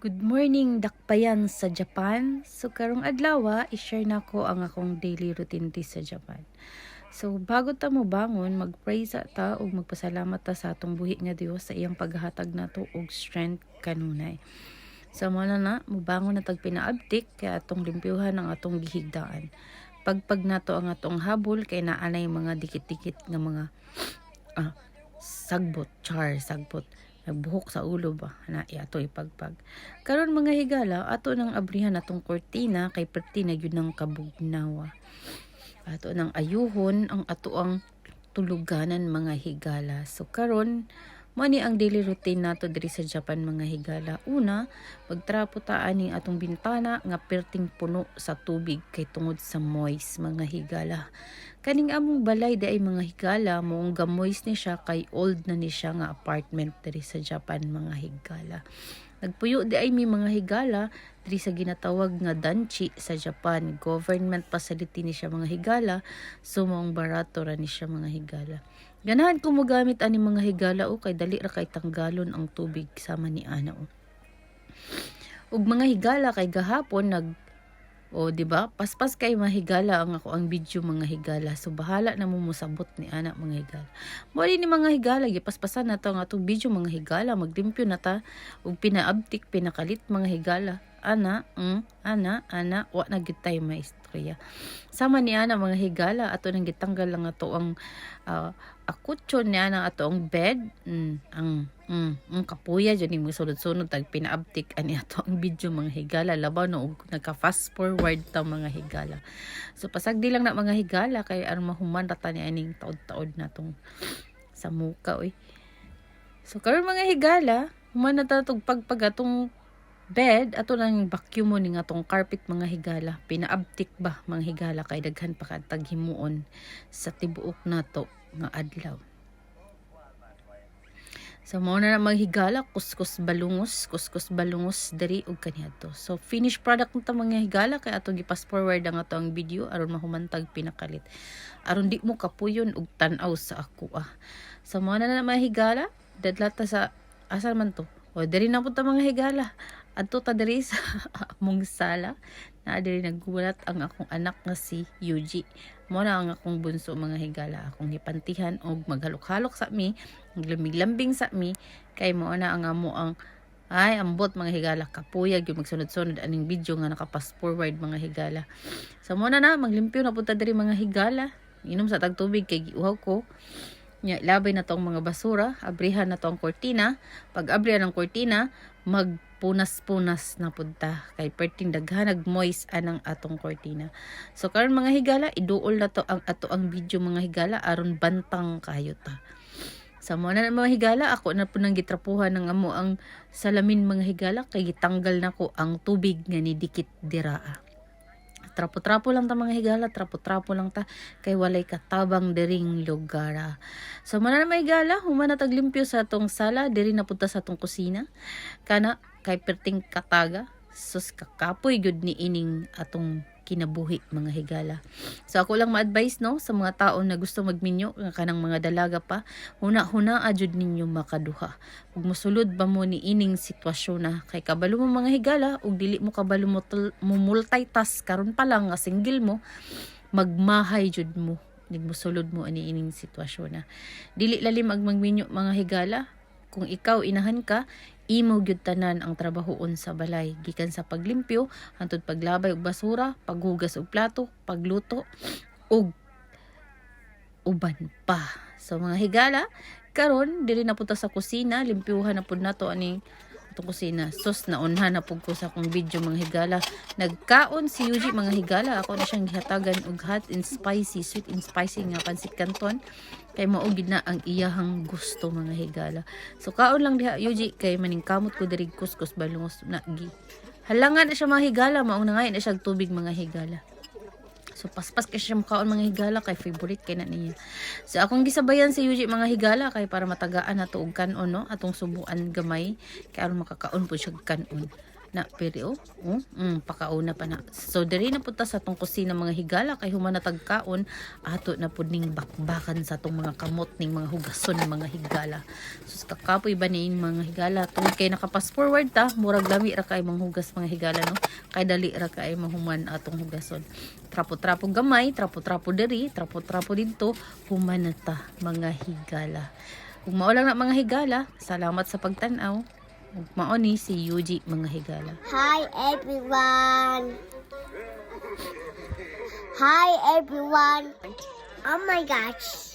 Good morning, dakpayan sa Japan. So karong adlaw, i-share nako ang akong daily routine di sa Japan. So bago ta mo bangon, mag-pray sa ta ug magpasalamat ta sa atong buhi nga Dios sa iyang paghatag nato og strength kanunay. So mo na mubangon na tag pinaabtik kay atong limpyuhan ang atong gihigdaan. Pagpag nato ang atong habol kay naanay mga dikit-dikit nga mga sagbot, sagbot. Nagbuhok sa ulo ba na ato ipagpag. Karon mga higala, ato nang abrihan atong kortina kay perti na gyud ng kabugnawa. Ato nang ayuhon ang ato ang tuluganan mga higala. So karon mo ni ang daily routine nato diri sa Japan mga higala. Una, magtrapo ta ani atong bintana nga perting puno sa tubig kay tungod sa moist mga higala. Kaning among balay di ay mga higala moong gamoys ni siya kay old na ni siya nga apartment diri sa Japan mga higala. Nagpuyo di ay may mga higala diri sa ginatawag nga danchi sa Japan. Government facility ni siya mga higala. So moong barato ra ni siya mga higala. Ganahan ko mo gamit ani mga higala o kay dali ra kay tanggalon ang tubig sama ni ana o. Ug mga higala kay gahapon di ba? Paspas kay mahigala ang ako ang video mga higala. So bahala na mo musabot ni anak mga higala. Mo ni mga higala gipaspasan na to ang atong video mga higala. Maglimpyo na ta ug pinaabtik pinakalit mga higala. Ana, wa na gyud tay maistorya. Sama ni ana mga higala ato nang gitanggal lang ato ang akutson ni ana ato ang bed. Ang kapuya dyan yung sunod-sunod tag pinaabtik ani ato ang video mga higala labaw no og nagka fast forward ta mga higala. So pasagdi lang na mga higala kay aron mahuman ra ta ni aning taod-taod natong sa muka oy. So karon mga higala human na ta tog pagpagatong bed ato lang vacuum mo ning atong carpet mga higala. Pinaabtik ba mga higala kay daghan pa katag himuon sa tibuok nato nga adlaw. So, mo na mga higala, kuskus balungos dari og kaniadto. So, finished product nito mga higala kay ato gi-fast forward ang ato ang video aron mahumantag pinakalit. Aron di mo kapuyon og tan-aw sa ako So, mo na mga higala, dadlata sa asa man to. O diri na pud ta mga higala. Adto ta diri sa among sala. Na diri naggulat ang akong anak nga si Yuji. Mo na ang akong bunso mga higala. Akong gipantihan og maghalok-halok sa mi, maglambing sa mi kay mo na ang amo ang ay ambot mga higala kapuyag yung magsunod-sunod aning video nga naka-fast forward mga higala. So mo na maglimpyo na pud ta diri mga higala. Inom sa tag tubig kay giuhaw ko. Labay na tong mga basura, abrihan na tong kortina. Pag abrihan ng kortina, magpunas-punas na punta. Kay perting daghanag moist anang atong kortina. So karon mga higala, iduol na to ang ato ang video mga higala aron bantang kayo ta. Sa mo na mga higala, ako na po nang gitrapuhan ng amo ang salamin mga higala kay gitanggal na ko ang tubig nga ni dikit diraa. Trapo-trapo lang ta mga higala, trapo-trapo lang ta kay walay katabang diring lugar. So mana na mga higala, human na taglimpyo sa atong sala, diri na punta sa atong kusina. Kana kay perting kataga, sus kakapoy gud ni ining atong kinabuhi mga higala. So ako lang ma-advise no sa mga tao na gusto magminyo nga kanang mga dalaga pa, huna ajud ninyo makaduha. Ug mosulod ba mo ni ining sitwasyon na kay kabalo mo mga higala ug dili mo kabalo mo multitask karon pa lang nga single mo, magmahay jud mo. Nig mosulod mo ani ining sitwasyon na. Dili lalim ag magminyo mga higala. Kung ikaw inahan ka, imo gyud tanan ang trabahoon sa balay gikan sa paglimpyo hangtod paglabay og basura, paghugas og plato, pagluto ug uban pa. So mga higala, karon diri na punta sa kusina, limpyuhan na pud nato ani atong kusina. Sus naunhan na pud ko sa akong video mga higala. Nagkaon si Yuji mga higala, ako na siyang gihatagan og hot and spicy, sweet and spicy nga pansit canton. Kay mao gid na ang iyahang gusto mga higala. So kaon lang diha Yuji kay maningkamot ko diri kuskus balungos na gi. Halangan na siya mga higala, maong nangayon na siya tubig mga higala. So paspas kay siya makaon mga higala kay favorite kay na niya. So akong gisabayan si Yuji mga higala kay para matagaan nato og kanon no atong subuan gamay kay aron makakaon po siya kanon. na pero pakauna pa na. So diri na punta sa tong kusina mga higala kay human na tagkaon ato na pud ning bakbakan sa tong mga kamot ning mga hugason mga higala. So kakapoy ba ning mga higala tungod kay naka-fast forward ta murag lami ra kay manghugas mga higala no. Kay dali ra kay mahuman atong hugason. Trapo-trapo gamay, trapo-trapo diri, trapo-trapo didto, human na ta mga higala. Kung mao lang na mga higala, salamat sa pagtan-aw. Ug mao ni si Yuji mga higala. Hi everyone. Hi everyone. Oh my gosh.